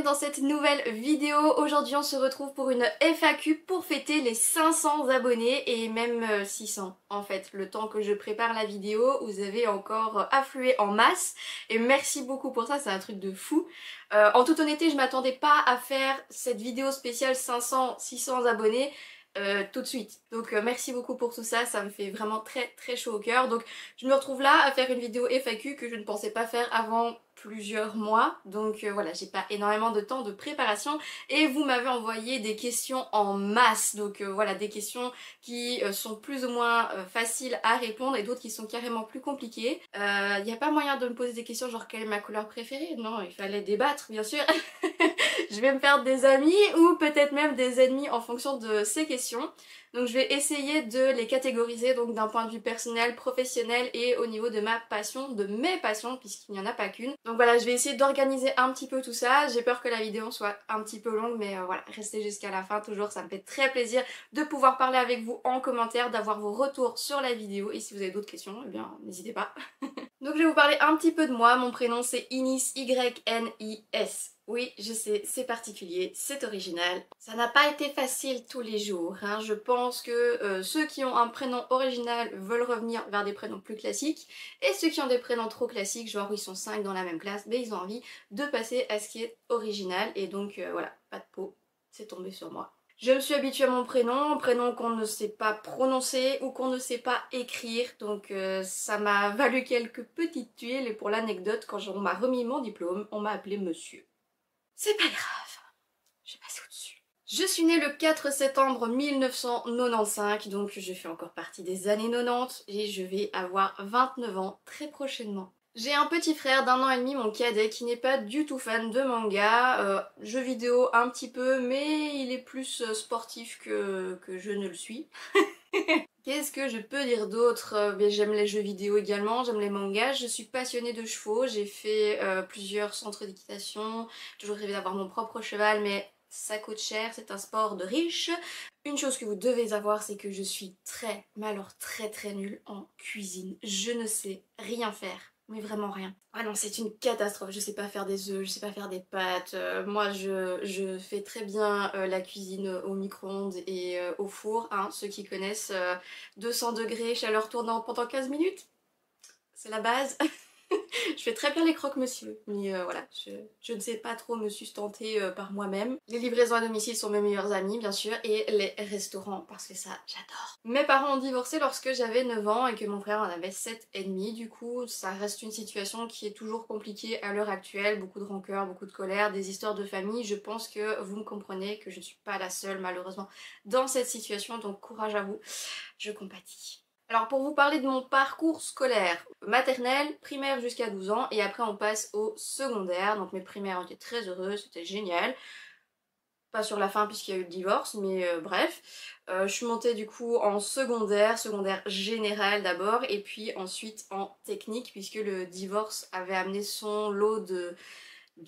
bienvenue dans cette nouvelle vidéo. Aujourd'hui on se retrouve pour une FAQ pour fêter les 500 abonnés et même 600 en fait. Le temps que je prépare la vidéo, vous avez encore afflué en masse et merci beaucoup pour ça, c'est un truc de fou. En toute honnêteté, je m'attendais pas à faire cette vidéo spéciale 500-600 abonnés tout de suite. Donc merci beaucoup pour tout ça, ça me fait vraiment très chaud au cœur. Donc je me retrouve là à faire une vidéo FAQ que je ne pensais pas faire avant plusieurs mois. Donc voilà, j'ai pas énormément de temps de préparation et vous m'avez envoyé des questions en masse. Donc voilà, des questions qui sont plus ou moins faciles à répondre et d'autres qui sont carrément plus compliquées. Il n'y a pas moyen de me poser des questions genre quelle est ma couleur préférée? Non, il fallait débattre bien sûr. Je vais me faire des amis ou peut-être même des ennemis en fonction de ces questions. Donc je vais essayer de les catégoriser donc d'un point de vue personnel, professionnel et au niveau de ma passion, de mes passions puisqu'il n'y en a pas qu'une. Donc voilà, je vais essayer d'organiser un petit peu tout ça. J'ai peur que la vidéo soit un petit peu longue mais voilà, restez jusqu'à la fin toujours, ça me fait très plaisir de pouvoir parler avec vous en commentaire, d'avoir vos retours sur la vidéo et si vous avez d'autres questions, eh bien n'hésitez pas. Donc je vais vous parler un petit peu de moi, mon prénom c'est Inis, Y-N-I-S. Oui, je sais, c'est particulier, c'est original. Ça n'a pas été facile tous les jours, hein. Je pense que ceux qui ont un prénom original veulent revenir vers des prénoms plus classiques et ceux qui ont des prénoms trop classiques, genre ils sont 5 dans la même classe, mais ils ont envie de passer à ce qui est original et donc voilà, pas de peau, c'est tombé sur moi. Je me suis habituée à mon prénom qu'on ne sait pas prononcer ou qu'on ne sait pas écrire, donc ça m'a valu quelques petites tuiles et pour l'anecdote, quand on m'a remis mon diplôme, on m'a appelé monsieur. C'est pas grave, je vais passer au-dessus. Je suis née le 4 septembre 1995, donc je fais encore partie des années 90 et je vais avoir 29 ans très prochainement. J'ai un petit frère d'1 an et demi, mon cadet, qui n'est pas du tout fan de manga, jeux vidéo un petit peu, mais il est plus sportif que je ne le suis. Qu'est-ce que je peux dire d'autre? J'aime les jeux vidéo également, j'aime les mangas, je suis passionnée de chevaux, j'ai fait plusieurs centres d'équitation, j'ai toujours rêvé d'avoir mon propre cheval, mais ça coûte cher, c'est un sport de riche. Une chose que vous devez savoir, c'est que je suis mais alors très nulle en cuisine. Je ne sais rien faire. Mais vraiment rien. Ah non, c'est une catastrophe, je sais pas faire des œufs, je sais pas faire des pâtes. Moi je fais très bien la cuisine au micro-ondes et au four, hein. Ceux qui connaissent 200 degrés, chaleur tournante pendant 15 minutes, c'est la base. Je fais très bien les croque-monsieur, mais voilà, je ne sais pas trop me sustenter par moi-même. Les livraisons à domicile sont mes meilleurs amis, bien sûr, et les restaurants, parce que ça, j'adore. Mes parents ont divorcé lorsque j'avais 9 ans et que mon frère en avait 7 et demi, du coup, ça reste une situation qui est toujours compliquée à l'heure actuelle, beaucoup de rancœur, beaucoup de colère, des histoires de famille. Je pense que vous me comprenez, que je ne suis pas la seule, malheureusement, dans cette situation, donc courage à vous, je compatis. Alors pour vous parler de mon parcours scolaire, maternelle, primaire jusqu'à 12 ans et après on passe au secondaire. Donc mes primaires ont été très heureuses, c'était génial. Pas sur la fin puisqu'il y a eu le divorce, mais bref. Je suis montée du coup en secondaire général d'abord et puis ensuite en technique puisque le divorce avait amené son lot de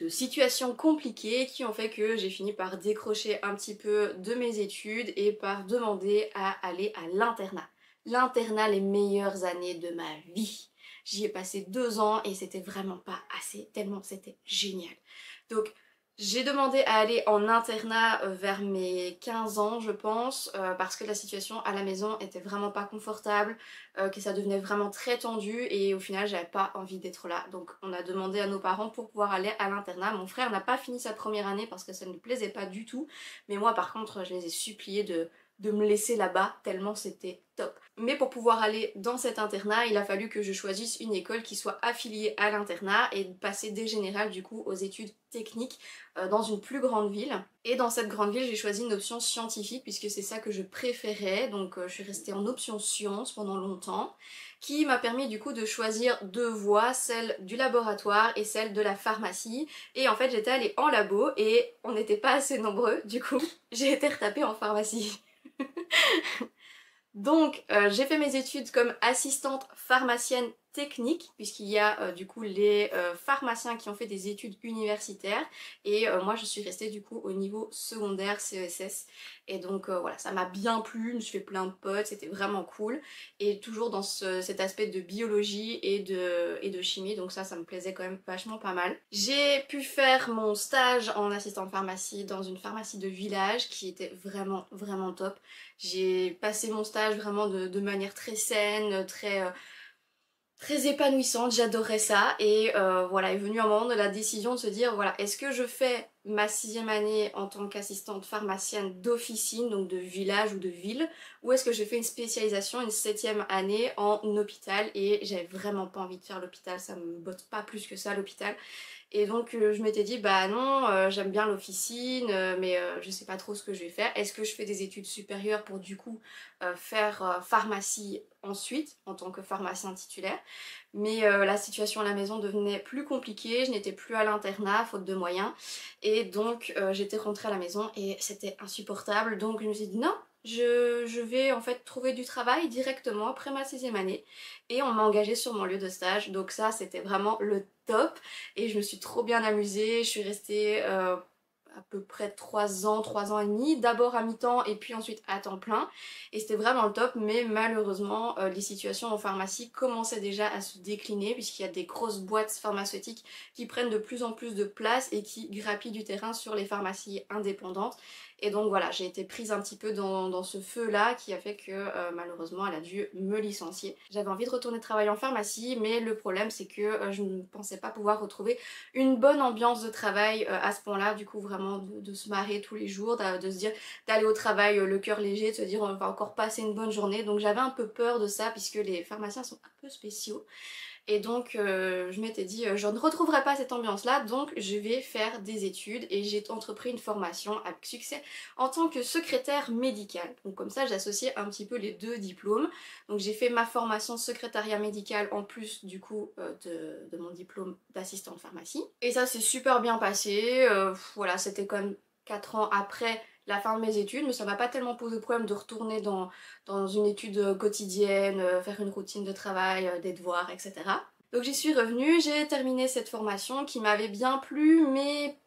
situations compliquées qui ont fait que j'ai fini par décrocher un petit peu de mes études et par demander à aller à l'internat. L'internat, les meilleures années de ma vie. J'y ai passé 2 ans et c'était vraiment pas assez, tellement c'était génial. Donc j'ai demandé à aller en internat vers mes 15 ans je pense, parce que la situation à la maison était vraiment pas confortable, que ça devenait vraiment très tendu et au final j'avais pas envie d'être là. Donc on a demandé à nos parents pour pouvoir aller à l'internat. Mon frère n'a pas fini sa première année parce que ça ne lui plaisait pas du tout, mais moi par contre je les ai suppliés de me laisser là-bas tellement c'était top. Mais pour pouvoir aller dans cet internat, il a fallu que je choisisse une école qui soit affiliée à l'internat et passer des générales du coup aux études techniques dans une plus grande ville. Et dans cette grande ville, j'ai choisi une option scientifique puisque c'est ça que je préférais. Donc je suis restée en option sciences pendant longtemps, qui m'a permis du coup de choisir 2 voies, celle du laboratoire et celle de la pharmacie. Et en fait j'étais allée en labo et on n'était pas assez nombreux, du coup j'ai été retapée en pharmacie. Donc j'ai fait mes études comme assistante pharmacienne technique puisqu'il y a du coup les pharmaciens qui ont fait des études universitaires et moi je suis restée du coup au niveau secondaire CESS et donc voilà, ça m'a bien plu, je me suis fait plein de potes, c'était vraiment cool et toujours dans cet aspect de biologie et de chimie, donc ça me plaisait quand même vachement pas mal. J'ai pu faire mon stage en assistante pharmacie dans une pharmacie de village qui était vraiment top. J'ai passé mon stage vraiment de manière très saine, très épanouissante, j'adorais ça et voilà, est venu un moment de la décision de se dire voilà, est-ce que je fais ma 6e année en tant qu'assistante pharmacienne d'officine, donc de village ou de ville, ou est-ce que je fais une spécialisation, une 7e année en hôpital et j'avais vraiment pas envie de faire l'hôpital, ça me botte pas plus que ça l'hôpital. Et donc je m'étais dit bah non, j'aime bien l'officine mais je sais pas trop ce que je vais faire. Est-ce que je fais des études supérieures pour du coup faire pharmacie ensuite en tant que pharmacien titulaire, mais la situation à la maison devenait plus compliquée, je n'étais plus à l'internat faute de moyens et donc j'étais rentrée à la maison et c'était insupportable, donc je me suis dit non, je vais en fait trouver du travail directement après ma 6e année et on m'a engagée sur mon lieu de stage, donc ça c'était vraiment le top et je me suis trop bien amusée, je suis restée à peu près 3 ans et demi, d'abord à mi-temps et puis ensuite à temps plein et c'était vraiment le top, mais malheureusement les situations en pharmacie commençaient déjà à se décliner puisqu'il y a des grosses boîtes pharmaceutiques qui prennent de plus en plus de place et qui grappillent du terrain sur les pharmacies indépendantes et donc voilà, j'ai été prise un petit peu dans ce feu là qui a fait que malheureusement elle a dû me licencier. J'avais envie de retourner travailler en pharmacie mais le problème c'est que je ne pensais pas pouvoir retrouver une bonne ambiance de travail à ce point là, du coup vraiment de se marrer tous les jours, de se dire d'aller au travail le cœur léger, de se dire on va encore passer une bonne journée, donc j'avais un peu peur de ça puisque les pharmaciens sont un peu spéciaux et donc je m'étais dit je ne retrouverai pas cette ambiance là, donc je vais faire des études et j'ai entrepris une formation avec succès en tant que secrétaire médicale. Donc comme ça j'associais un petit peu les deux diplômes, donc j'ai fait ma formation secrétariat médical en plus du coup de mon diplôme d'assistante pharmacie et ça s'est super bien passé, voilà, c'était quand même 4 ans après la fin de mes études, mais ça m'a pas tellement posé problème de retourner dans une étude quotidienne, faire une routine de travail, des devoirs, etc. Donc j'y suis revenue, j'ai terminé cette formation qui m'avait bien plu, mais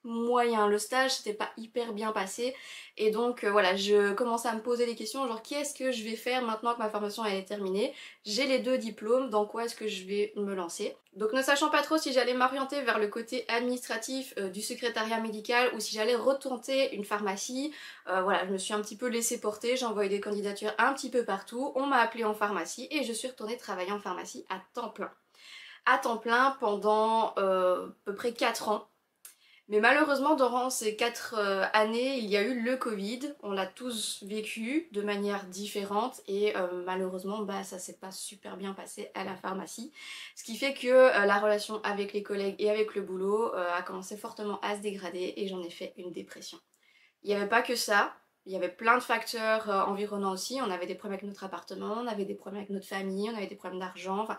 moyen. Le stage s'était pas hyper bien passé et donc voilà, je commençais à me poser des questions genre qu'est-ce que je vais faire maintenant que ma formation est terminée, j'ai les 2 diplômes, dans quoi est-ce que je vais me lancer. Donc ne sachant pas trop si j'allais m'orienter vers le côté administratif du secrétariat médical ou si j'allais retenter une pharmacie, voilà, je me suis un petit peu laissée porter, j'ai envoyé des candidatures un petit peu partout, on m'a appelée en pharmacie et je suis retournée travailler en pharmacie à temps plein. À temps plein pendant à peu près 4 ans. Mais malheureusement, durant ces 4 années, il y a eu le Covid. On l'a tous vécu de manière différente et malheureusement, bah, ça s'est pas super bien passé à la pharmacie. Ce qui fait que la relation avec les collègues et avec le boulot a commencé fortement à se dégrader et j'en ai fait une dépression. Il n'y avait pas que ça. Il y avait plein de facteurs environnants aussi. On avait des problèmes avec notre appartement, on avait des problèmes avec notre famille, on avait des problèmes d'argent. Enfin,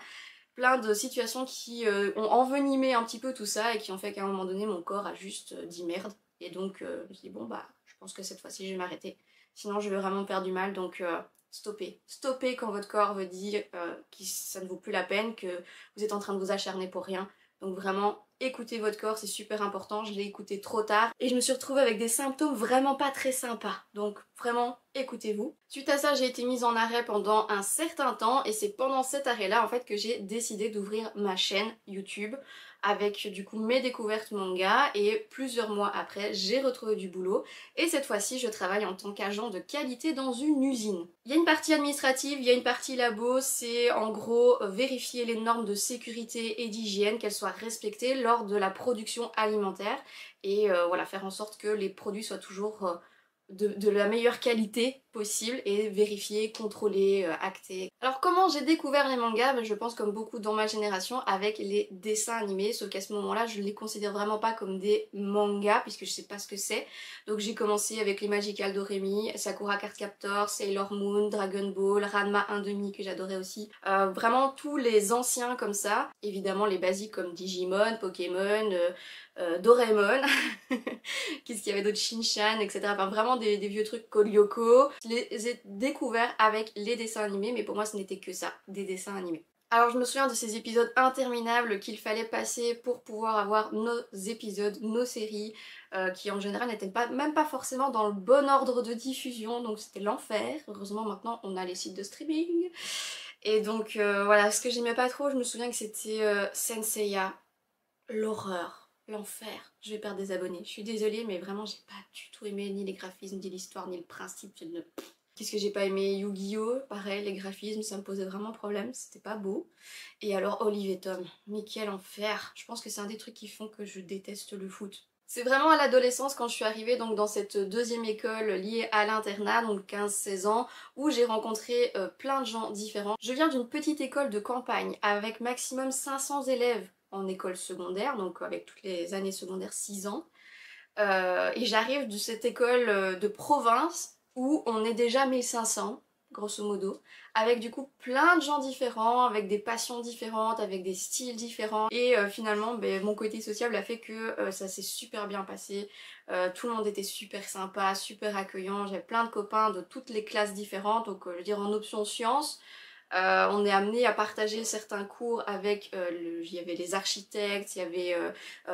plein de situations qui ont envenimé un petit peu tout ça et qui ont fait qu'à un moment donné mon corps a juste dit merde et donc je me suis dit bon bah je pense que cette fois-ci je vais m'arrêter sinon je vais vraiment me faire du mal, donc stoppez quand votre corps veut dire que ça ne vaut plus la peine, que vous êtes en train de vous acharner pour rien. Donc vraiment écoutez votre corps, c'est super important. Je l'ai écouté trop tard et je me suis retrouvée avec des symptômes vraiment pas très sympas, donc vraiment écoutez-vous. Suite à ça j'ai été mise en arrêt pendant un certain temps et c'est pendant cet arrêt là en fait que j'ai décidé d'ouvrir ma chaîne YouTube avec du coup mes découvertes manga et plusieurs mois après j'ai retrouvé du boulot et cette fois-ci je travaille en tant qu'agent de qualité dans une usine. Il y a une partie administrative, il y a une partie labo, c'est en gros vérifier les normes de sécurité et d'hygiène, qu'elles soient respectées lors de la production alimentaire et voilà, faire en sorte que les produits soient toujours de la meilleure qualité possible et vérifier, contrôler, acter. Alors comment j'ai découvert les mangas? Je pense comme beaucoup dans ma génération avec les dessins animés, sauf qu'à ce moment-là je ne les considère vraiment pas comme des mangas puisque je sais pas ce que c'est. Donc j'ai commencé avec les Magical Doremi, Sakura Card Captor, Sailor Moon, Dragon Ball, Ranma 1/2 que j'adorais aussi. Vraiment tous les anciens comme ça. Évidemment les basiques comme Digimon, Pokémon, Doraemon, qu'est-ce qu'il y avait d'autre, Shin-Chan, etc. Enfin vraiment des vieux trucs, Code Lyoko. Je les ai découverts avec les dessins animés, mais pour moi ce n'était que ça, des dessins animés. Alors je me souviens de ces épisodes interminables qu'il fallait passer pour pouvoir avoir nos épisodes, nos séries, qui en général n'étaient même pas forcément dans le bon ordre de diffusion, donc c'était l'enfer. Heureusement maintenant on a les sites de streaming. Et donc voilà, ce que j'aimais pas trop, je me souviens que c'était Senseiya, l'horreur, l'enfer. Je vais perdre des abonnés, je suis désolée mais vraiment j'ai pas du tout aimé ni les graphismes, ni l'histoire, ni le principe. Qu'est-ce que j'ai pas aimé? Yu-Gi-Oh! Pareil, les graphismes, ça me posait vraiment problème, c'était pas beau. Et alors Olive et Tom, mais quel enfer! Je pense que c'est un des trucs qui font que je déteste le foot. C'est vraiment à l'adolescence quand je suis arrivée donc dans cette deuxième école liée à l'internat, donc 15-16 ans, où j'ai rencontré plein de gens différents. Je viens d'une petite école de campagne avec maximum 500 élèves en école secondaire, donc avec toutes les années secondaires 6 ans. Et j'arrive de cette école de province où on est déjà 1500, grosso modo, avec du coup plein de gens différents, avec des passions différentes, avec des styles différents. Et finalement, ben, mon côté sociable a fait que ça s'est super bien passé. Tout le monde était super sympa, super accueillant. J'avais plein de copains de toutes les classes différentes, donc je veux dire en option sciences. On est amené à partager certains cours avec, il y avait les architectes, il y avait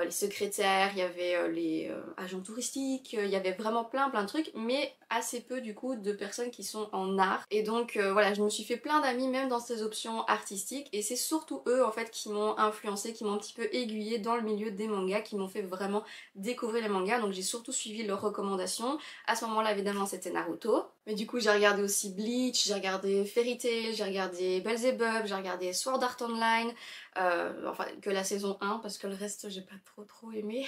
les secrétaires, il y avait les agents touristiques, il y avait vraiment plein de trucs, mais assez peu du coup de personnes qui sont en art. Et donc voilà, je me suis fait plein d'amis même dans ces options artistiques, et c'est surtout eux en fait qui m'ont influencé, qui m'ont un petit peu aiguillé dans le milieu des mangas, qui m'ont fait vraiment découvrir les mangas, donc j'ai surtout suivi leurs recommandations. À ce moment-là évidemment c'était Naruto, mais du coup j'ai regardé aussi Bleach, j'ai regardé Fairy Tail, j'ai regardé Belzebub, j'ai regardé Sword Art Online, enfin que la saison 1 parce que le reste j'ai pas trop aimé.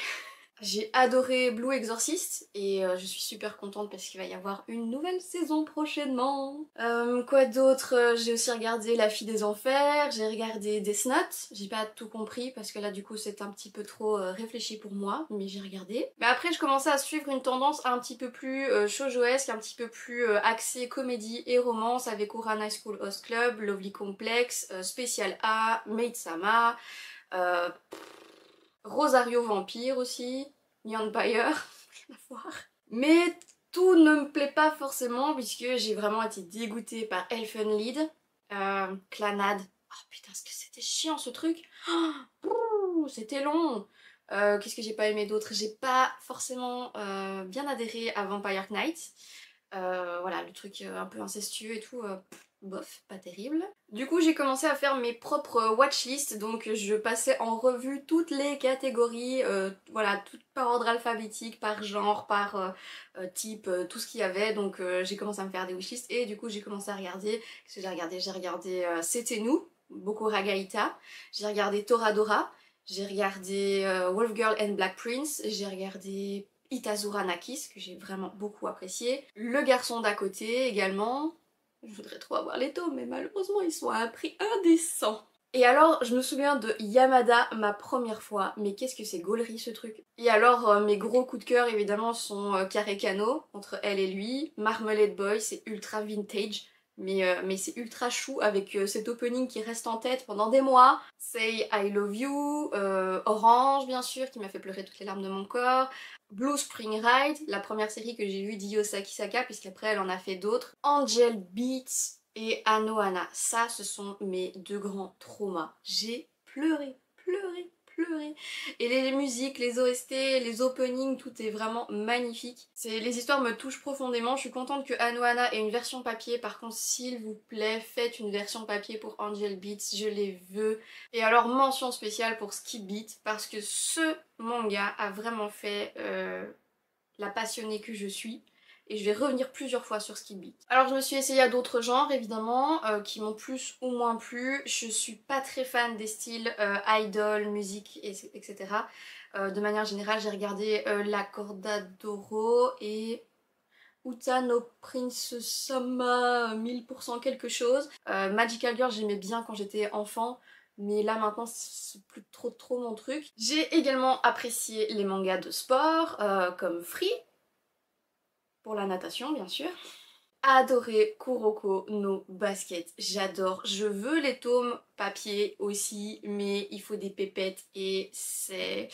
J'ai adoré Blue Exorcist et je suis super contente parce qu'il va y avoir une nouvelle saison prochainement. Quoi d'autre? J'ai aussi regardé La Fille des Enfers, j'ai regardé Death Note. J'ai pas tout compris parce que là du coup c'est un petit peu trop réfléchi pour moi, mais j'ai regardé. Mais après je commençais à suivre une tendance un petit peu plus shoujoesque, un petit peu plus axée comédie et romance avec Ouran High School Host Club, Lovely Complex, Special A, Maid-sama, euh, Rosario Vampire aussi, Empire, rien à voir. Mais tout ne me plaît pas forcément puisque j'ai vraiment été dégoûtée par Elfen Lied, Clannad. Oh putain, ce que c'était chiant ce truc. Oh, c'était long. Qu'est-ce que j'ai pas aimé d'autre? J'ai pas forcément bien adhéré à Vampire Knight. Voilà, le truc un peu incestueux et tout, bof, pas terrible. Du coup j'ai commencé à faire mes propres watchlists, donc je passais en revue toutes les catégories, voilà, toutes par ordre alphabétique, par genre, par type, tout ce qu'il y avait, donc j'ai commencé à me faire des wishlists et du coup j'ai commencé à regarder, qu'est-ce que j'ai regardé? J'ai regardé C'était nous, Boku Ragaita, j'ai regardé Toradora, j'ai regardé Wolf Girl and Black Prince, j'ai regardé Itazura Nakis, que j'ai vraiment beaucoup apprécié. Le garçon d'à côté également. Je voudrais trop avoir les tomes, mais malheureusement ils sont à un prix indécent. Et alors, je me souviens de Yamada, ma première fois, mais qu'est-ce que c'est gaulerie ce truc. Et alors, mes gros coups de cœur évidemment sont Karekano, entre elle et lui, Marmalade Boy, c'est ultra vintage, mais c'est ultra chou avec cet opening qui reste en tête pendant des mois. Say I Love You, Orange bien sûr, qui m'a fait pleurer toutes les larmes de mon corps. Blue Spring Ride, la première série que j'ai vue d'Io Sakisaka, puisqu'après elle en a fait d'autres. Angel Beats et Anohana, ça ce sont mes deux grands traumas. J'ai pleuré. Et les musiques, les OST, les openings, tout est vraiment magnifique. Les histoires me touchent profondément. Je suis contente que Anohana ait une version papier. Par contre, s'il vous plaît, faites une version papier pour Angel Beats, je les veux. Et alors, mention spéciale pour Skip Beat, parce que ce manga a vraiment fait la passionnée que je suis. Et je vais revenir plusieurs fois sur Skip Beat. Alors je me suis essayée à d'autres genres évidemment, qui m'ont plus ou moins plu. Je suis pas très fan des styles idol, musique, etc. De manière générale j'ai regardé La Cordadoro et Uta no Prince Sama 1000% quelque chose. Magical Girl j'aimais bien quand j'étais enfant, mais là maintenant c'est plus trop mon truc. J'ai également apprécié les mangas de sport comme Free, pour la natation bien sûr. Adoré Kuroko no Basket, j'adore. Je veux les tomes papier aussi, mais il faut des pépettes et c'est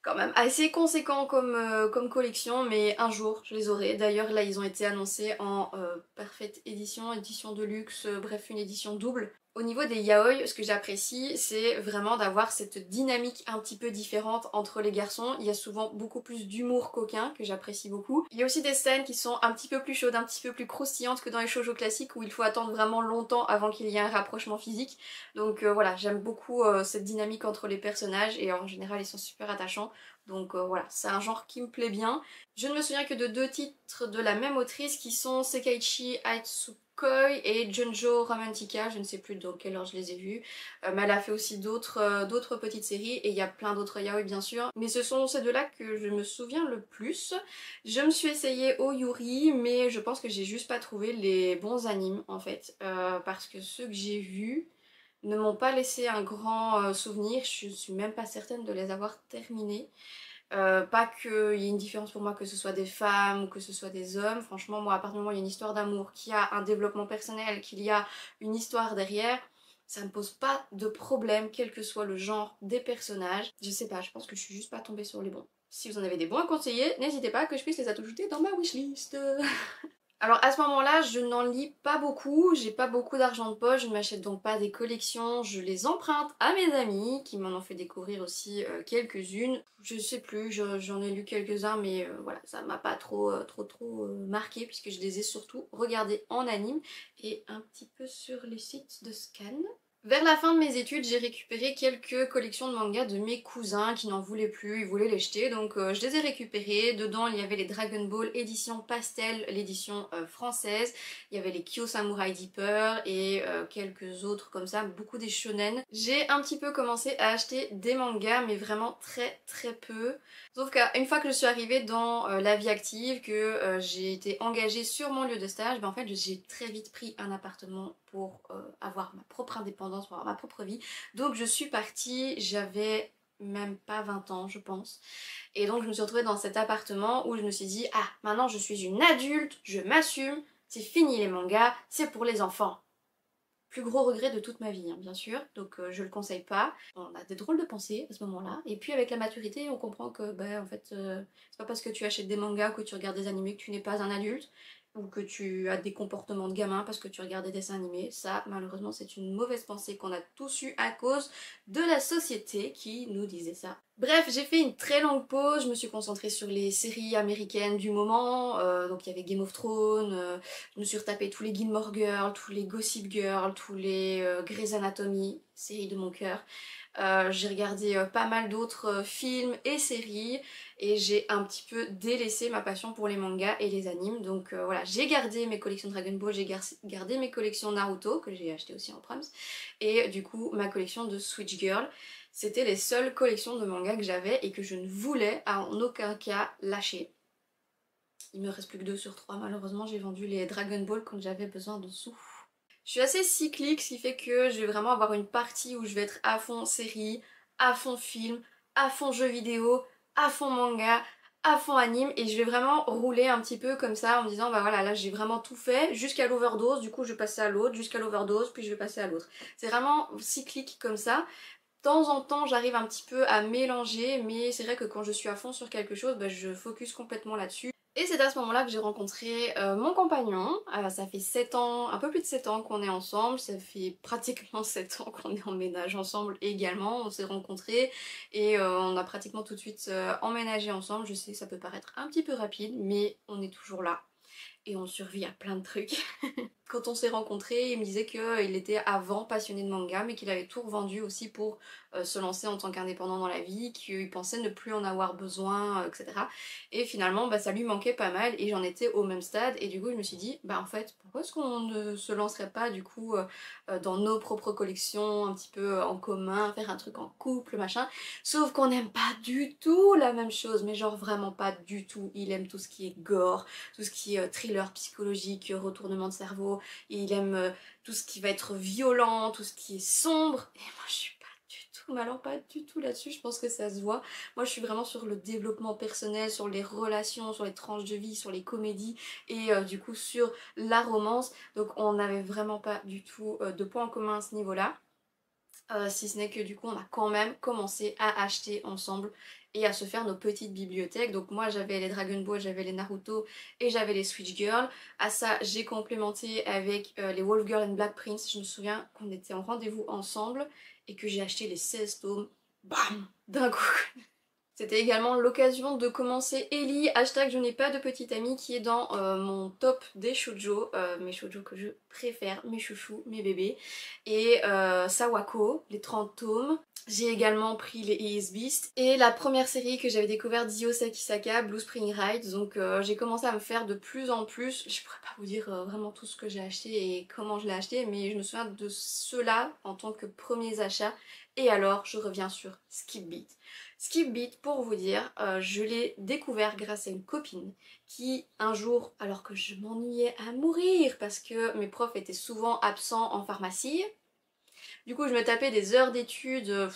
quand même assez conséquent comme collection, mais un jour je les aurai. D'ailleurs là ils ont été annoncés en parfaite édition, édition de luxe, bref une édition double. Au niveau des yaoi, ce que j'apprécie, c'est vraiment d'avoir cette dynamique un petit peu différente entre les garçons. Il y a souvent beaucoup plus d'humour coquin, que j'apprécie beaucoup. Il y a aussi des scènes qui sont un petit peu plus chaudes, un petit peu plus croustillantes que dans les shoujo classiques où il faut attendre vraiment longtemps avant qu'il y ait un rapprochement physique. Donc voilà, j'aime beaucoup cette dynamique entre les personnages et en général ils sont super attachants. Donc voilà, c'est un genre qui me plaît bien. Je ne me souviens que de 2 titres de la même autrice qui sont Sekaiichi Atsukoi et Junjo Romantica, je ne sais plus dans quelle heure je les ai vus. Mais elle a fait aussi d'autres petites séries et il y a plein d'autres yaoi bien sûr. Mais ce sont ces deux-là que je me souviens le plus. Je me suis essayée au Yuri mais je pense que j'ai juste pas trouvé les bons animes en fait. Parce que ceux que j'ai vus ne m'ont pas laissé un grand souvenir, je suis même pas certaine de les avoir terminés. Pas qu'il y ait une différence pour moi que ce soit des femmes ou que ce soit des hommes, franchement moi à partir du moment où il y a une histoire d'amour, qu'il y a un développement personnel, qu'il y a une histoire derrière, ça me pose pas de problème quel que soit le genre des personnages. Je sais pas, je pense que je suis juste pas tombée sur les bons. Si vous en avez des bons à conseiller, n'hésitez pas que je puisse les ajouter dans ma wishlist. Alors à ce moment-là, je n'en lis pas beaucoup, j'ai pas beaucoup d'argent de poche, je ne m'achète donc pas des collections, je les emprunte à mes amis qui m'en ont fait découvrir aussi quelques-unes. Je sais plus, j'en ai lu quelques-uns mais voilà, ça m'a pas trop marqué puisque je les ai surtout regardés en anime et un petit peu sur les sites de scan. Vers la fin de mes études, j'ai récupéré quelques collections de mangas de mes cousins qui n'en voulaient plus, ils voulaient les jeter, donc je les ai récupérés. Dedans, il y avait les Dragon Ball édition pastel, l'édition française. Il y avait les Kyo Samurai Deeper et quelques autres comme ça, beaucoup des shonen. J'ai un petit peu commencé à acheter des mangas, mais vraiment très peu. Sauf qu'une fois que je suis arrivée dans la vie active, que j'ai été engagée sur mon lieu de stage, ben en fait j'ai très vite pris un appartement pour avoir ma propre indépendance, pour avoir ma propre vie. Donc je suis partie, j'avais même pas 20 ans je pense. Et donc je me suis retrouvée dans cet appartement où je me suis dit ah maintenant je suis une adulte, je m'assume, c'est fini les mangas, c'est pour les enfants. Plus gros regret de toute ma vie, hein, bien sûr, donc je le conseille pas. On a des drôles de pensées à ce moment-là, et puis avec la maturité, on comprend que, bah, en fait, c'est pas parce que tu achètes des mangas, que tu regardes des animés, que tu n'es pas un adulte, ou que tu as des comportements de gamin parce que tu regardes des dessins animés. Ça, malheureusement, c'est une mauvaise pensée qu'on a tous eu à cause de la société qui nous disait ça. Bref, j'ai fait une très longue pause, je me suis concentrée sur les séries américaines du moment, donc il y avait Game of Thrones, je me suis retapé tous les Gilmore Girls, tous les Gossip Girl, tous les Grey's Anatomy, série de mon cœur. J'ai regardé pas mal d'autres films et séries et j'ai un petit peu délaissé ma passion pour les mangas et les animes. Donc voilà, j'ai gardé mes collections Dragon Ball, j'ai gardé mes collections Naruto que j'ai acheté aussi en proms et du coup ma collection de Switch Girl. C'était les seules collections de mangas que j'avais et que je ne voulais en aucun cas lâcher. Il me reste plus que 2 sur 3 malheureusement, j'ai vendu les Dragon Ball quand j'avais besoin de sous. Je suis assez cyclique, ce qui fait que je vais vraiment avoir une partie où je vais être à fond série, à fond film, à fond jeux vidéo, à fond manga, à fond anime et je vais vraiment rouler un petit peu comme ça en me disant bah voilà là j'ai vraiment tout fait jusqu'à l'overdose, du coup je vais passer à l'autre, jusqu'à l'overdose puis je vais passer à l'autre. C'est vraiment cyclique comme ça. De temps en temps j'arrive un petit peu à mélanger mais c'est vrai que quand je suis à fond sur quelque chose bah, je focus complètement là-dessus. Et c'est à ce moment-là que j'ai rencontré mon compagnon. Ça fait 7 ans, un peu plus de 7 ans qu'on est ensemble, ça fait pratiquement 7 ans qu'on est en ménage ensemble également. On s'est rencontrés et on a pratiquement tout de suite emménagé ensemble. Je sais que ça peut paraître un petit peu rapide mais on est toujours là et on survit à plein de trucs. Quand on s'est rencontrés, il me disait qu'il était avant passionné de manga mais qu'il avait tout revendu aussi pour se lancer en tant qu'indépendant dans la vie, qu'il pensait ne plus en avoir besoin, etc. Et finalement bah, ça lui manquait pas mal et j'en étais au même stade et du coup je me suis dit bah en fait pourquoi est-ce qu'on ne se lancerait pas du coup dans nos propres collections, un petit peu en commun, faire un truc en couple machin. Sauf qu'on n'aime pas du tout la même chose, mais genre vraiment pas du tout. Il aime tout ce qui est gore, tout ce qui est thriller psychologique, retournement de cerveau, et il aime tout ce qui va être violent, tout ce qui est sombre, et moi je suis pas du tout, mais alors pas du tout là-dessus, je pense que ça se voit. Moi je suis vraiment sur le développement personnel, sur les relations, sur les tranches de vie, sur les comédies, et du coup sur la romance, donc on n'avait vraiment pas du tout de points en commun à ce niveau-là. Si ce n'est que du coup on a quand même commencé à acheter ensemble et à se faire nos petites bibliothèques. Donc moi j'avais les Dragon Ball, j'avais les Naruto et j'avais les Switch Girls. À ça j'ai complémenté avec les Wolf Girl and Black Prince. Je me souviens qu'on était en rendez-vous ensemble et que j'ai acheté les 16 tomes, bam, d'un coup. C'était également l'occasion de commencer Ellie, hashtag je n'ai pas de petite amie, qui est dans mon top des shoujo, mes shoujo que je préfère, mes chouchous, mes bébés, et Sawako, les 30 tomes. J'ai également pris les Ace Beast et la première série que j'avais découverte d'Io Sakisaka, Blue Spring Ride, donc j'ai commencé à me faire de plus en plus, je pourrais pas vous dire vraiment tout ce que j'ai acheté et comment je l'ai acheté, mais je me souviens de ceux-là en tant que premiers achats. Et alors je reviens sur Skip Beat. Skip Beat, pour vous dire, je l'ai découvert grâce à une copine qui un jour, alors que je m'ennuyais à mourir parce que mes profs étaient souvent absents en pharmacie, du coup je me tapais des heures d'études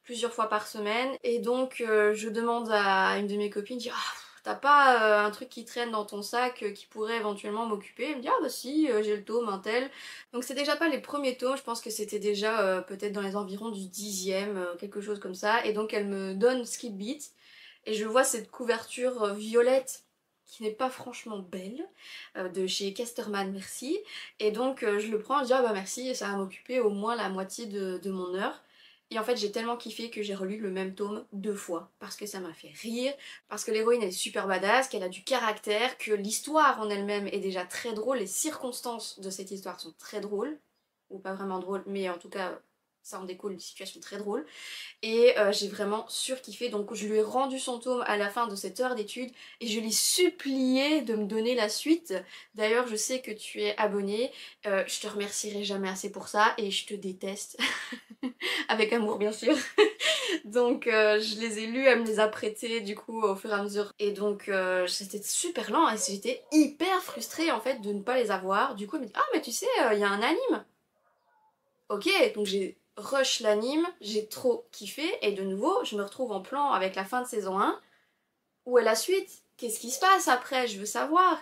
plusieurs fois par semaine et donc je demande à une de mes copines, je dis ah, t'as pas un truc qui traîne dans ton sac qui pourrait éventuellement m'occuper? Elle me dit ah bah si, j'ai le tome, un tel. Donc c'est déjà pas les premiers tomes, je pense que c'était déjà peut-être dans les environs du 10e, quelque chose comme ça. Et donc elle me donne Skip Beat et je vois cette couverture violette qui n'est pas franchement belle, de chez Casterman, merci. Et donc je le prends, je dis ah bah merci, ça va m'occuper au moins la moitié de mon heure. Et en fait j'ai tellement kiffé que j'ai relu le même tome 2 fois, parce que ça m'a fait rire, parce que l'héroïne est super badass, qu'elle a du caractère, que l'histoire en elle-même est déjà très drôle, les circonstances de cette histoire sont très drôles, ou pas vraiment drôles, mais en tout cas ça en découle une situation très drôle. Et j'ai vraiment surkiffé, donc je lui ai rendu son tome à la fin de cette heure d'études et je l'ai supplié de me donner la suite. D'ailleurs je sais que tu es abonné, je te remercierai jamais assez pour ça et je te déteste, avec amour bien sûr. Donc je les ai lus, elle me les a prêtés du coup au fur et à mesure. Et donc c'était super lent et j'étais hyper frustrée en fait de ne pas les avoir. Du coup elle me dit ah mais tu sais, il y a un anime. Ok, donc j'ai rush l'anime, j'ai trop kiffé et de nouveau je me retrouve en plan avec la fin de saison 1. Où est la suite? Qu'est-ce qui se passe après? Je veux savoir.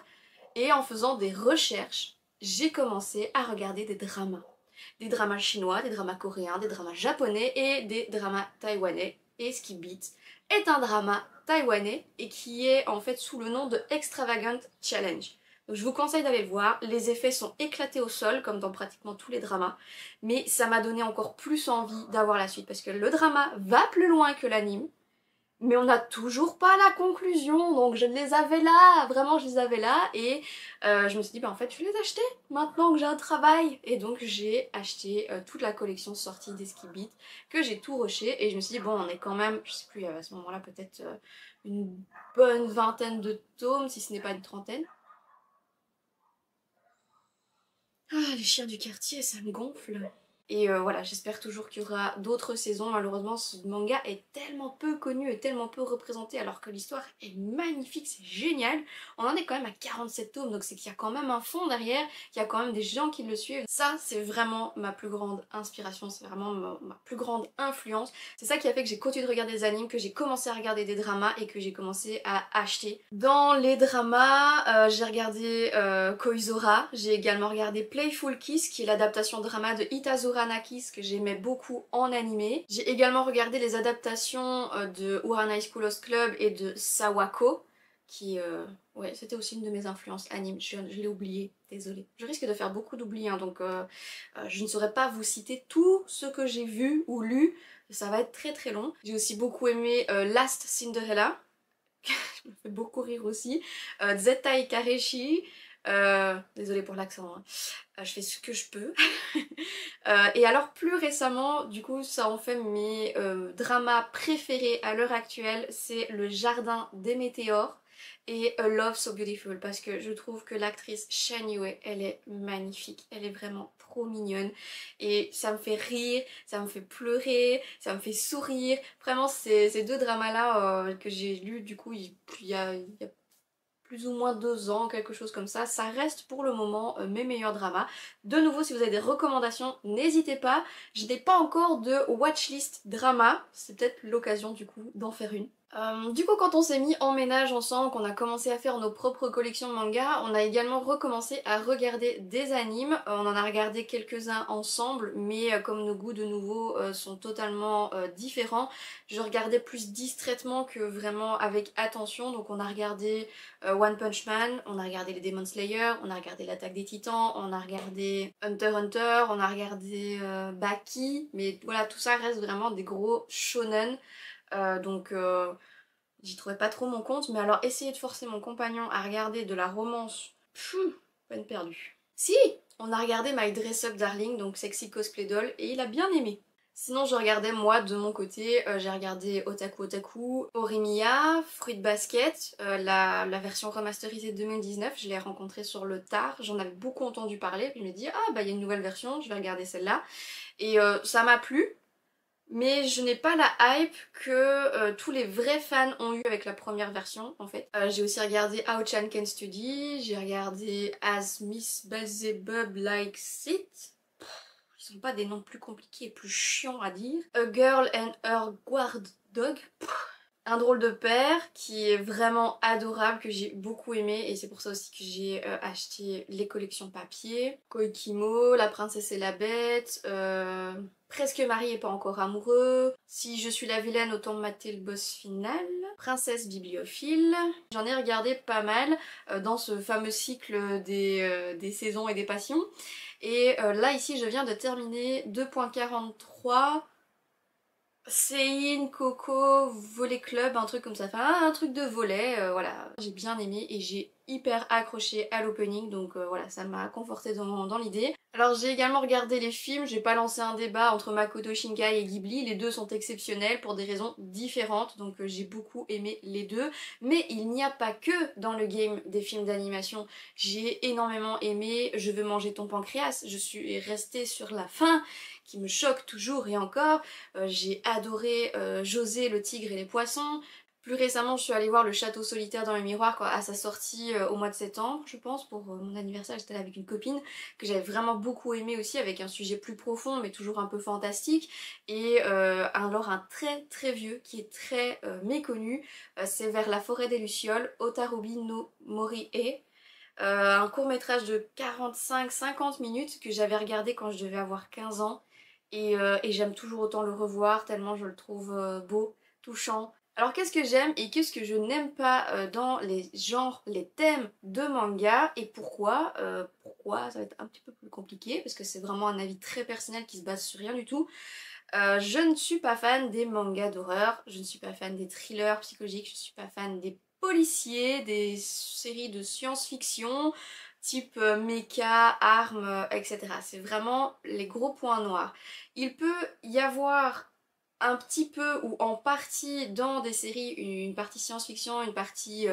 Et en faisant des recherches, j'ai commencé à regarder des dramas. Des dramas chinois, des dramas coréens, des dramas japonais et des dramas taïwanais. Et Skip Beat est un drama taïwanais et qui est en fait sous le nom de Extravagant Challenge. Donc je vous conseille d'aller le voir, les effets sont éclatés au sol comme dans pratiquement tous les dramas, mais ça m'a donné encore plus envie d'avoir la suite parce que le drama va plus loin que l'anime, mais on n'a toujours pas la conclusion, donc je les avais là, vraiment je les avais là, et je me suis dit bah en fait je vais les acheter maintenant que j'ai un travail, et donc j'ai acheté toute la collection sortie des Skip Beat, que j'ai tout rushé, et je me suis dit bon on est quand même, je sais plus à ce moment là peut-être une bonne vingtaine de tomes, si ce n'est pas une trentaine. Ah les chiens du quartier ça me gonfle. Et voilà, j'espère toujours qu'il y aura d'autres saisons. Malheureusement, ce manga est tellement peu connu et tellement peu représenté alors que l'histoire est magnifique, c'est génial. On en est quand même à 47 tomes, donc c'est qu'il y a quand même un fond derrière, qu'il y a quand même des gens qui le suivent. Ça, c'est vraiment ma plus grande inspiration, c'est vraiment ma plus grande influence. C'est ça qui a fait que j'ai continué de regarder des animes, que j'ai commencé à regarder des dramas et que j'ai commencé à acheter. Dans les dramas, j'ai regardé Koizora, j'ai également regardé Playful Kiss, qui est l'adaptation drama de Itazura Nakis que j'aimais beaucoup en animé. J'ai également regardé les adaptations de Ouran High School Host Club et de Sawako, qui, ouais, c'était aussi une de mes influences anime, je l'ai oublié, désolée. Je risque de faire beaucoup d'oublis, hein, donc je ne saurais pas vous citer tout ce que j'ai vu ou lu, ça va être très très long. J'ai aussi beaucoup aimé Last Cinderella, je me fais beaucoup rire aussi, Zettai Kareshi, désolée pour l'accent, hein. Je fais ce que je peux. Et alors plus récemment, du coup ça en fait mes dramas préférés à l'heure actuelle, c'est Le Jardin des Météores et A Love So Beautiful, parce que je trouve que l'actrice Shan Yue, elle est magnifique, elle est vraiment trop mignonne et ça me fait rire, ça me fait pleurer, ça me fait sourire. Vraiment ces deux dramas là que j'ai lus du coup il y a plus ou moins 2 ans, quelque chose comme ça reste pour le moment mes meilleurs dramas. De nouveau, si vous avez des recommandations, n'hésitez pas. Je n'ai pas encore de watchlist drama, c'est peut-être l'occasion du coup d'en faire une. Du coup, quand on s'est mis en ménage ensemble, qu'on a commencé à faire nos propres collections de mangas, on a également recommencé à regarder des animes. On en a regardé quelques-uns ensemble, mais comme nos goûts de nouveau sont totalement différents, je regardais plus distraitement que vraiment avec attention. Donc on a regardé One Punch Man, on a regardé les Demon Slayer, on a regardé l'Attaque des Titans, on a regardé Hunter x Hunter, on a regardé Baki, mais voilà, tout ça reste vraiment des gros shonen. Donc j'y trouvais pas trop mon compte, mais alors essayer de forcer mon compagnon à regarder de la romance, peine perdue. Si, on a regardé My Dress Up Darling, donc Sexy Cosplay Doll, et il a bien aimé. Sinon je regardais moi de mon côté, j'ai regardé Otaku Otaku, Orimiya, Fruit Basket, la version remasterisée de 2019, je l'ai rencontrée sur le tard, j'en avais beaucoup entendu parler, puis je me dis ah bah il y a une nouvelle version, je vais regarder celle-là, et ça m'a plu. Mais je n'ai pas la hype que tous les vrais fans ont eu avec la première version en fait. J'ai aussi regardé How Chan Can Study, j'ai regardé As Miss Beelzebub Likes It. Ils sont pas des noms plus compliqués et plus chiants à dire. A Girl and Her Guard Dog. Un drôle de père qui est vraiment adorable, que j'ai beaucoup aimé et c'est pour ça aussi que j'ai acheté les collections papier. Koikimo, La princesse et la bête, Presque marié et pas encore amoureux, Si je suis la vilaine autant mater le boss final, Princesse bibliophile. J'en ai regardé pas mal dans ce fameux cycle des saisons et des passions. Et là ici je viens de terminer 2.43 Sein, Coco, Volley Club, un truc comme ça, enfin un truc de volley, voilà. J'ai bien aimé et j'ai hyper accroché à l'opening, donc voilà, ça m'a conforté dans l'idée. Alors j'ai également regardé les films, j'ai pas lancé un débat entre Makoto Shinkai et Ghibli, les deux sont exceptionnels pour des raisons différentes, donc j'ai beaucoup aimé les deux. Mais il n'y a pas que dans le game des films d'animation, j'ai énormément aimé Je veux manger ton pancréas, je suis restée sur la fin, qui me choque toujours et encore. J'ai adoré José, le tigre et les poissons. Plus récemment, je suis allée voir Le Château solitaire dans le miroir quoi, à sa sortie au mois de septembre, je pense, pour mon anniversaire. J'étais là avec une copine que j'avais vraiment beaucoup aimé aussi, avec un sujet plus profond mais toujours un peu fantastique. Et alors un très très vieux qui est très méconnu, c'est Vers la forêt des Lucioles, Otarubi no Mori e. Un court métrage de 45-50 minutes que j'avais regardé quand je devais avoir 15 ans et j'aime toujours autant le revoir tellement je le trouve beau, touchant. Alors qu'est-ce que j'aime et qu'est-ce que je n'aime pas dans les genres, les thèmes de manga et pourquoi pourquoi ça va être un petit peu plus compliqué parce que c'est vraiment un avis très personnel qui se base sur rien du tout. Je ne suis pas fan des mangas d'horreur, je ne suis pas fan des thrillers psychologiques, je ne suis pas fan des policiers, des séries de science-fiction, type mecha, armes, etc. C'est vraiment les gros points noirs. Il peut y avoir un petit peu ou en partie dans des séries une partie science-fiction, une partie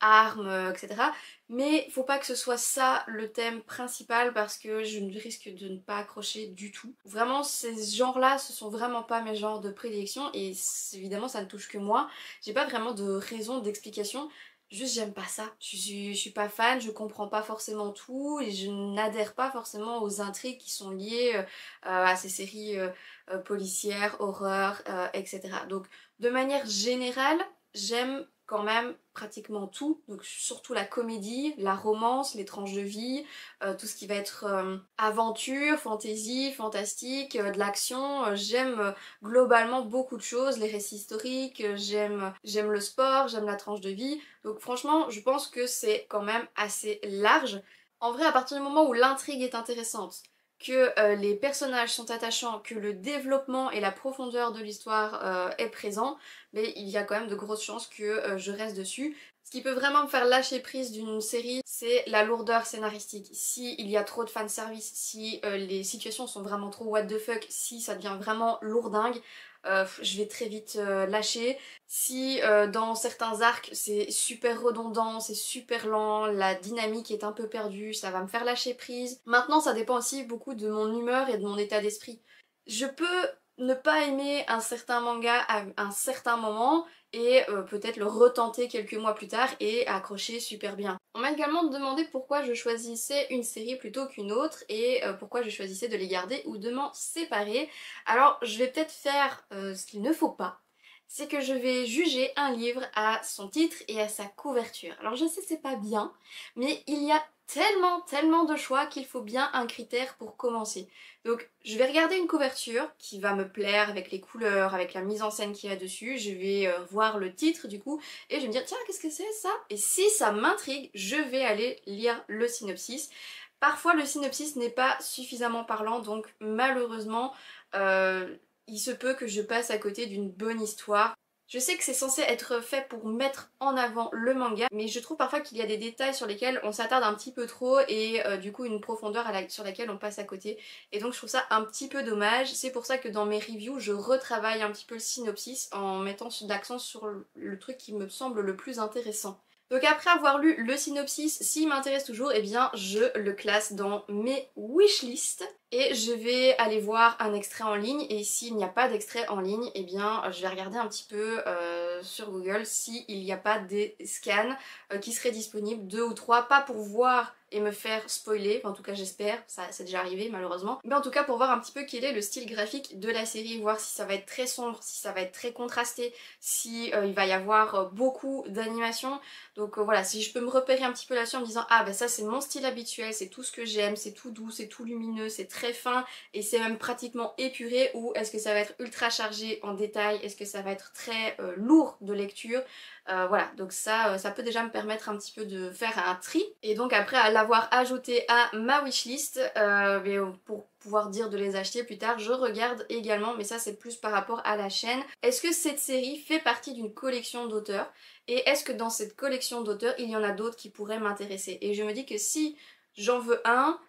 armes, etc. Mais faut pas que ce soit ça le thème principal parce que je risque de ne pas accrocher du tout. Vraiment ces genres-là ce sont vraiment pas mes genres de prédilection et évidemment ça ne touche que moi. J'ai pas vraiment de raison d'explication. Juste j'aime pas ça, je suis pas fan, je comprends pas forcément tout et je n'adhère pas forcément aux intrigues qui sont liées à ces séries policières, horreur, etc. Donc de manière générale, j'aime quand même pratiquement tout, donc surtout la comédie, la romance, les tranches de vie, tout ce qui va être aventure, fantasy, fantastique, de l'action, j'aime globalement beaucoup de choses, les récits historiques, j'aime le sport, j'aime la tranche de vie, donc franchement je pense que c'est quand même assez large. En vrai à partir du moment où l'intrigue est intéressante, que les personnages sont attachants, que le développement et la profondeur de l'histoire est présent, mais il y a quand même de grosses chances que je reste dessus. Ce qui peut vraiment me faire lâcher prise d'une série, c'est la lourdeur scénaristique. Si il y a trop de fanservice, si les situations sont vraiment trop what the fuck, si ça devient vraiment lourdingue, je vais très vite lâcher. Si dans certains arcs c'est super redondant, c'est super lent, la dynamique est un peu perdue, ça va me faire lâcher prise. Maintenant ça dépend aussi beaucoup de mon humeur et de mon état d'esprit. Je peux ne pas aimer un certain manga à un certain moment et peut-être le retenter quelques mois plus tard et accrocher super bien. On m'a également demandé pourquoi je choisissais une série plutôt qu'une autre et pourquoi je choisissais de les garder ou de m'en séparer. Alors je vais peut-être faire ce qu'il ne faut pas. c'est que je vais juger un livre à son titre et à sa couverture. Alors je sais c'est pas bien, mais il y a tellement de choix qu'il faut bien un critère pour commencer. Donc je vais regarder une couverture qui va me plaire avec les couleurs, avec la mise en scène qu'il y a dessus, je vais voir le titre du coup et je vais me dire tiens qu'est-ce que c'est ça? Et si ça m'intrigue, je vais aller lire le synopsis. Parfois le synopsis n'est pas suffisamment parlant donc malheureusement il se peut que je passe à côté d'une bonne histoire. Je sais que c'est censé être fait pour mettre en avant le manga, mais je trouve parfois qu'il y a des détails sur lesquels on s'attarde un petit peu trop et du coup une profondeur sur laquelle on passe à côté. Et donc je trouve ça un petit peu dommage. C'est pour ça que dans mes reviews, je retravaille un petit peu le synopsis en mettant l'accent sur le truc qui me semble le plus intéressant. Donc après avoir lu le synopsis, s'il m'intéresse toujours, eh bien je le classe dans mes wishlists et je vais aller voir un extrait en ligne et s'il n'y a pas d'extrait en ligne, eh bien je vais regarder un petit peu sur Google s'il n'y a pas des scans qui seraient disponibles, 2 ou 3, pas pour voir et me faire spoiler, enfin, en tout cas j'espère, ça c'est déjà arrivé malheureusement, mais en tout cas pour voir un petit peu quel est le style graphique de la série, voir si ça va être très sombre, si ça va être très contrasté, si il va y avoir beaucoup d'animation. Donc voilà, si je peux me repérer un petit peu là-dessus en me disant ah ben ça c'est mon style habituel, c'est tout ce que j'aime, c'est tout doux, c'est tout lumineux, c'est très fin et c'est même pratiquement épuré, ou est-ce que ça va être ultra chargé en détails, est-ce que ça va être très lourd de lecture. Voilà, donc ça peut déjà me permettre un petit peu de faire un tri. Et donc après à l'avoir ajouté à ma wishlist, pour pouvoir dire de les acheter plus tard, je regarde également, mais ça c'est plus par rapport à la chaîne, est-ce que cette série fait partie d'une collection d'auteurs et est-ce que dans cette collection d'auteurs il y en a d'autres qui pourraient m'intéresser. Et je me dis que si j'en veux un,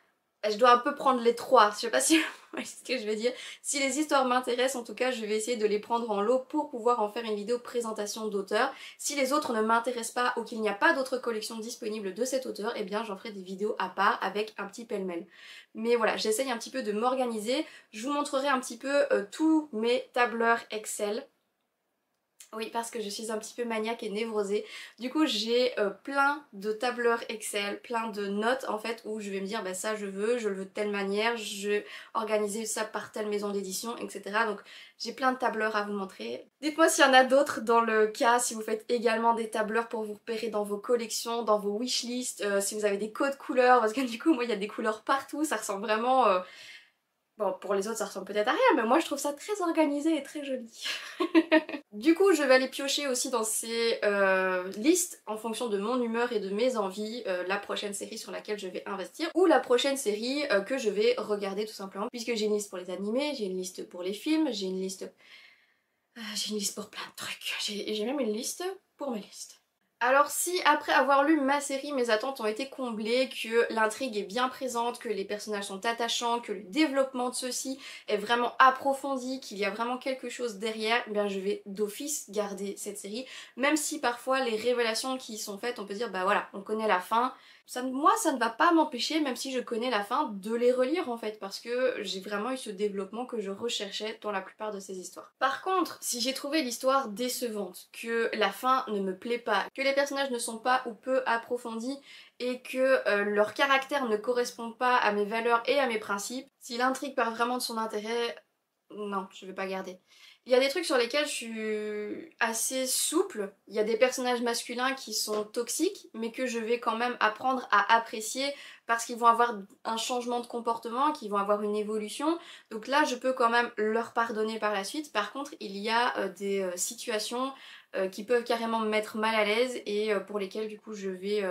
je dois un peu prendre les trois, je sais pas si vous voyez ce que je veux dire. Si les histoires m'intéressent, en tout cas, je vais essayer de les prendre en lot pour pouvoir en faire une vidéo présentation d'auteur. Si les autres ne m'intéressent pas ou qu'il n'y a pas d'autres collections disponibles de cet auteur, eh bien j'en ferai des vidéos à part avec un petit pêle-mêle. Mais voilà, j'essaye un petit peu de m'organiser. Je vous montrerai un petit peu tous mes tableurs Excel. Oui, parce que je suis un petit peu maniaque et névrosée. Du coup, j'ai plein de tableurs Excel, plein de notes en fait où je vais me dire bah ça je le veux de telle manière, je vais organiser ça par telle maison d'édition, etc. Donc j'ai plein de tableurs à vous montrer. Dites-moi s'il y en a d'autres dans le cas, si vous faites également des tableurs pour vous repérer dans vos collections, dans vos wishlists, si vous avez des codes couleurs, parce que du coup moi il y a des couleurs partout, ça ressemble vraiment... Bon, pour les autres ça ressemble peut-être à rien, mais moi je trouve ça très organisé et très joli. Du coup, je vais aller piocher aussi dans ces listes en fonction de mon humeur et de mes envies la prochaine série sur laquelle je vais investir ou la prochaine série que je vais regarder tout simplement, puisque j'ai une liste pour les animés, j'ai une liste pour les films, j'ai une liste pour plein de trucs, j'ai même une liste pour mes listes. Alors si après avoir lu ma série, mes attentes ont été comblées, que l'intrigue est bien présente, que les personnages sont attachants, que le développement de ceux-ci est vraiment approfondi, qu'il y a vraiment quelque chose derrière, eh bien je vais d'office garder cette série, même si parfois les révélations qui y sont faites, on peut dire bah voilà, on connaît la fin. Moi ça ne va pas m'empêcher, même si je connais la fin, de les relire en fait, parce que j'ai vraiment eu ce développement que je recherchais dans la plupart de ces histoires. Par contre, si j'ai trouvé l'histoire décevante, que la fin ne me plaît pas, que les personnages ne sont pas ou peu approfondis et que leur caractère ne correspond pas à mes valeurs et à mes principes, si l'intrigue part vraiment de son intérêt, non, je vais pas garder. Il y a des trucs sur lesquels je suis assez souple, il y a des personnages masculins qui sont toxiques mais que je vais quand même apprendre à apprécier parce qu'ils vont avoir un changement de comportement, qu'ils vont avoir une évolution, donc là je peux quand même leur pardonner par la suite. Par contre il y a des situations qui peuvent carrément me mettre mal à l'aise et pour lesquelles du coup je vais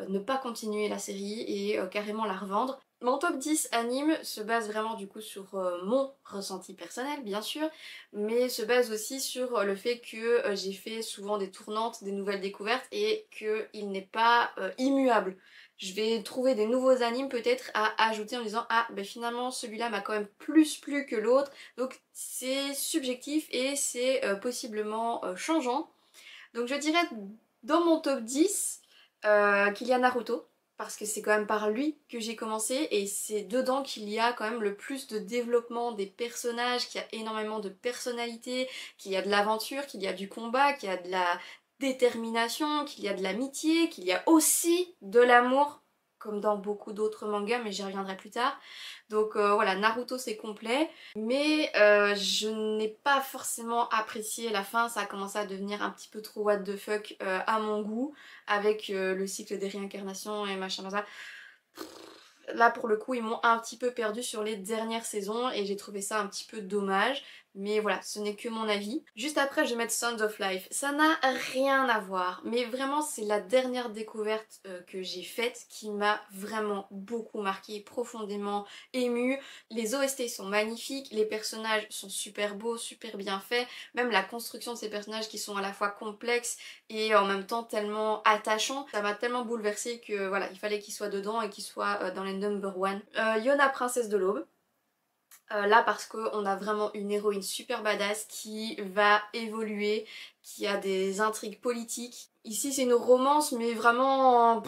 ne pas continuer la série et carrément la revendre. Mon top 10 anime se base vraiment du coup sur mon ressenti personnel bien sûr, mais se base aussi sur le fait que j'ai fait souvent des tournantes, des nouvelles découvertes et qu'il n'est pas immuable. Je vais trouver des nouveaux animes peut-être à ajouter en disant ah ben finalement celui-là m'a quand même plus plu que l'autre, donc c'est subjectif et c'est possiblement changeant. Donc je dirais dans mon top 10 qu'il y a Naruto, parce que c'est quand même par lui que j'ai commencé et c'est dedans qu'il y a quand même le plus de développement des personnages, qu'il y a énormément de personnalité, qu'il y a de l'aventure, qu'il y a du combat, qu'il y a de la détermination, qu'il y a de l'amitié, qu'il y a aussi de l'amour comme dans beaucoup d'autres mangas, mais j'y reviendrai plus tard. Donc voilà, Naruto c'est complet, mais je n'ai pas forcément apprécié la fin, ça a commencé à devenir un petit peu trop what the fuck à mon goût, avec le cycle des réincarnations et machin ça. Là pour le coup ils m'ont un petit peu perdu sur les dernières saisons et j'ai trouvé ça un petit peu dommage. Mais voilà, ce n'est que mon avis. Juste après je vais mettre Sons of Life. Ça n'a rien à voir, mais vraiment c'est la dernière découverte que j'ai faite qui m'a vraiment beaucoup marqué, profondément émue. Les OST sont magnifiques, les personnages sont super beaux, super bien faits. Même la construction de ces personnages qui sont à la fois complexes et en même temps tellement attachants. Ça m'a tellement bouleversée que voilà, il fallait qu'ils soient dedans et qu'ils soient dans les number one. Yona, princesse de l'aube. Là parce qu'on a vraiment une héroïne super badass qui va évoluer, qui a des intrigues politiques. Ici c'est une romance mais vraiment...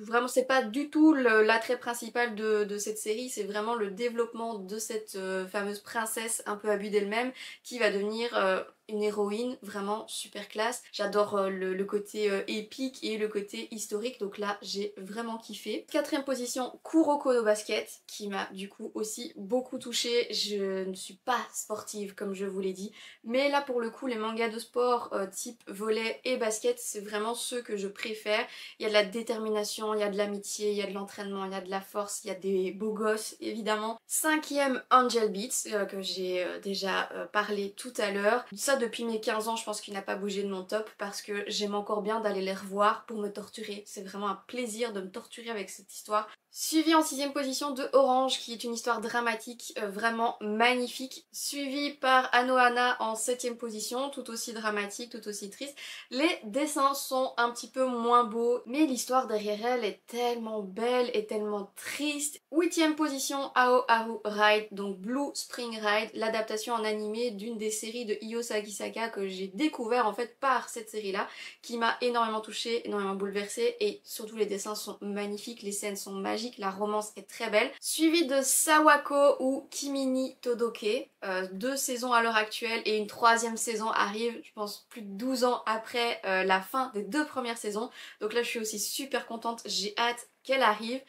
Vraiment c'est pas du tout l'attrait principal de cette série, c'est vraiment le développement de cette fameuse princesse un peu abus d'elle-même qui va devenir une héroïne vraiment super classe. J'adore le côté épique et le côté historique, donc là j'ai vraiment kiffé. Quatrième position, Kuroko no Basket, qui m'a du coup aussi beaucoup touchée. Je ne suis pas sportive comme je vous l'ai dit, mais là pour le coup les mangas de sport type volley et basket c'est vraiment ceux que je préfère. Il y a de la détermination, il y a de l'amitié, il y a de l'entraînement, il y a de la force, il y a des beaux gosses évidemment. Cinquième, Angel Beats, que j'ai déjà parlé tout à l'heure. Ça depuis mes 15 ans je pense qu'il n'a pas bougé de mon top parce que j'aime encore bien d'aller les revoir pour me torturer. C'est vraiment un plaisir de me torturer avec cette histoire. Suivi en sixième position de Orange qui est une histoire dramatique vraiment magnifique. Suivi par Anohana en septième position, tout aussi dramatique, tout aussi triste. Les dessins sont un petit peu moins beaux mais l'histoire derrière elle est tellement belle et tellement triste. Huitième position, Aoharu Ride, donc Blue Spring Ride, l'adaptation en animé d'une des séries de Io Sagisaka que j'ai découvert en fait par cette série là qui m'a énormément touchée, énormément bouleversée et surtout les dessins sont magnifiques, les scènes sont magiques. La romance est très belle. Suivi de Sawako ou Kimi Todoke, 2 saisons à l'heure actuelle et une troisième saison arrive, je pense plus de 12 ans après la fin des 2 premières saisons. Donc là je suis aussi super contente, j'ai hâte qu'elle arrive.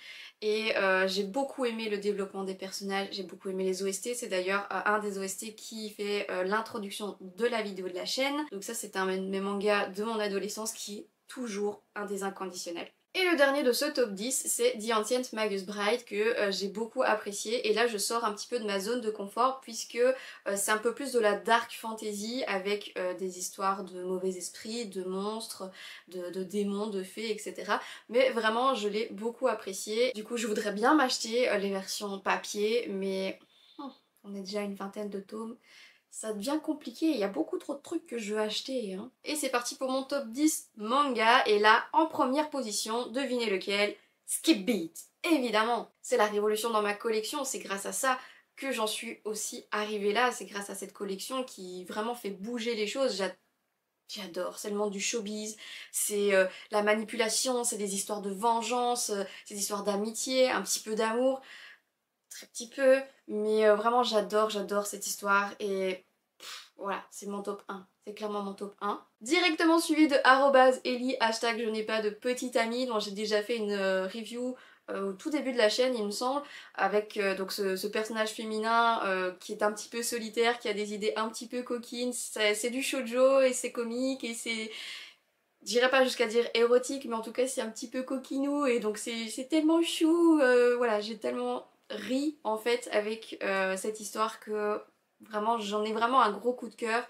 Et j'ai beaucoup aimé le développement des personnages, j'ai beaucoup aimé les OST, c'est d'ailleurs un des OST qui fait l'introduction de la vidéo de la chaîne. Donc ça c'est un de mes mangas de mon adolescence qui est toujours un des inconditionnels. Et le dernier de ce top 10, c'est The Ancient Magus Bride que j'ai beaucoup apprécié et là je sors un petit peu de ma zone de confort puisque c'est un peu plus de la dark fantasy avec des histoires de mauvais esprits, de monstres, de démons, de fées, etc. Mais vraiment je l'ai beaucoup apprécié. Du coup je voudrais bien m'acheter les versions papier mais on est déjà à une vingtaine de tomes. Ça devient compliqué, il y a beaucoup trop de trucs que je veux acheter. Hein. Et c'est parti pour mon top 10 manga. Et là, en première position, devinez lequel? Skip Beat, évidemment. C'est la révolution dans ma collection, c'est grâce à ça que j'en suis aussi arrivée là. C'est grâce à cette collection qui vraiment fait bouger les choses. J'adore, c'est le monde du showbiz, c'est la manipulation, c'est des histoires de vengeance, c'est des histoires d'amitié, un petit peu d'amour. Très petit peu, mais vraiment j'adore cette histoire et voilà, c'est mon top 1, c'est clairement mon top 1. Directement suivi de @Ellie, hashtag je n'ai pas de petite amie, dont j'ai déjà fait une review au tout début de la chaîne il me semble, avec donc ce personnage féminin qui est un petit peu solitaire, qui a des idées un petit peu coquines, c'est du shoujo et c'est comique et c'est... J'irai pas jusqu'à dire érotique, mais en tout cas c'est un petit peu coquinou et donc c'est tellement chou, voilà, j'ai tellement ri en fait avec cette histoire que vraiment j'en ai vraiment un gros coup de cœur,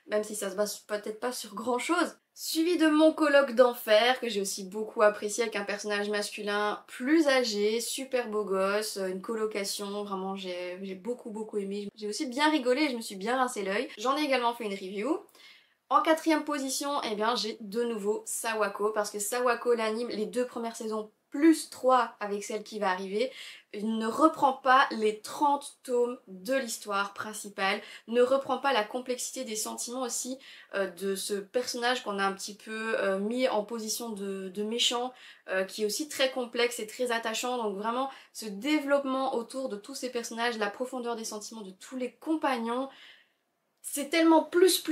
même si ça se base peut-être pas sur grand chose. Suivi de Mon coloc d'enfer, que j'ai aussi beaucoup apprécié avec un personnage masculin plus âgé, super beau gosse, une colocation, vraiment j'ai beaucoup aimé. J'ai aussi bien rigolé et je me suis bien rincé l'œil. J'en ai également fait une review. En quatrième position, eh bien j'ai de nouveau Sawako, parce que Sawako, l'anime, les 2 premières saisons, plus 3 avec celle qui va arriver, ne reprend pas les 30 tomes de l'histoire principale, ne reprend pas la complexité des sentiments aussi de ce personnage qu'on a un petit peu mis en position de méchant, qui est aussi très complexe et très attachant, donc vraiment ce développement autour de tous ces personnages, la profondeur des sentiments de tous les compagnons, c'est tellement plus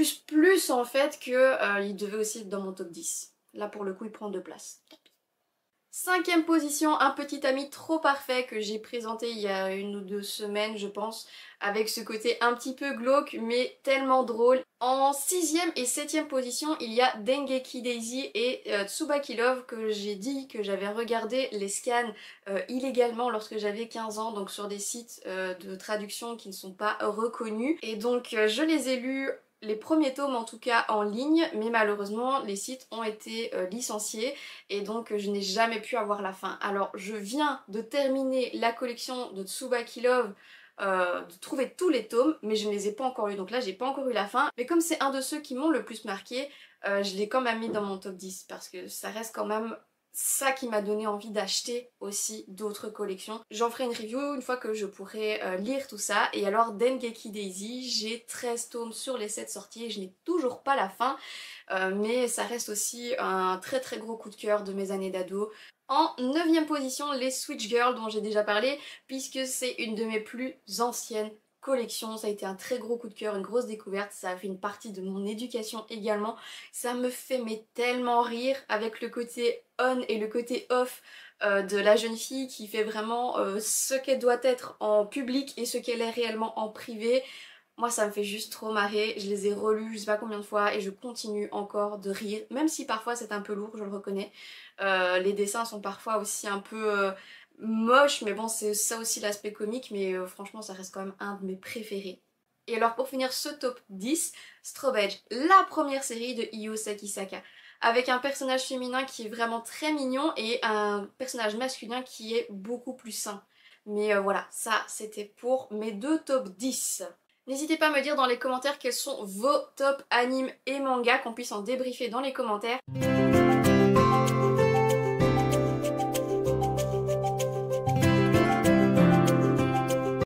en fait que il devait aussi être dans mon top 10. Là pour le coup il prend 2 places. 5e position, un petit ami trop parfait que j'ai présenté il y a 1 ou 2 semaines je pense, avec ce côté un petit peu glauque mais tellement drôle. En 6e et 7e position, il y a Dengeki Daisy et Tsubaki Love, que j'ai dit que j'avais regardé les scans illégalement lorsque j'avais 15 ans, donc sur des sites de traduction qui ne sont pas reconnus. Et donc je les ai lus, les premiers tomes en tout cas, en ligne, mais malheureusement les sites ont été licenciés et donc je n'ai jamais pu avoir la fin. Alors je viens de terminer la collection de Tsubaki Love, de trouver tous les tomes, mais je ne les ai pas encore lus, donc là j'ai pas encore eu la fin. Mais comme c'est un de ceux qui m'ont le plus marqué, je l'ai quand même mis dans mon top 10 parce que ça reste quand même ça qui m'a donné envie d'acheter aussi d'autres collections. J'en ferai une review une fois que je pourrai lire tout ça. Et alors Dengeki Daisy, j'ai 13 tomes sur les 7 sorties et je n'ai toujours pas la fin. Mais ça reste aussi un très très gros coup de cœur de mes années d'ado. En 9e position, les Switch Girls dont j'ai déjà parlé, puisque c'est une de mes plus anciennes collections. Ça a été un très gros coup de cœur, une grosse découverte, ça a fait une partie de mon éducation également. Ça me fait mais tellement rire avec le côté on et le côté off de la jeune fille qui fait vraiment ce qu'elle doit être en public et ce qu'elle est réellement en privé. Moi ça me fait juste trop marrer, je les ai relus je sais pas combien de fois et je continue encore de rire, même si parfois c'est un peu lourd, je le reconnais. Les dessins sont parfois aussi un peu moches, mais bon c'est ça aussi l'aspect comique, mais franchement ça reste quand même un de mes préférés. Et alors pour finir ce top 10, Strawberry, la première série de Io Sakisaka, avec un personnage féminin qui est vraiment très mignon et un personnage masculin qui est beaucoup plus sain. Mais voilà, ça c'était pour mes 2 top 10. N'hésitez pas à me dire dans les commentaires quels sont vos top animes et mangas, qu'on puisse en débriefer dans les commentaires.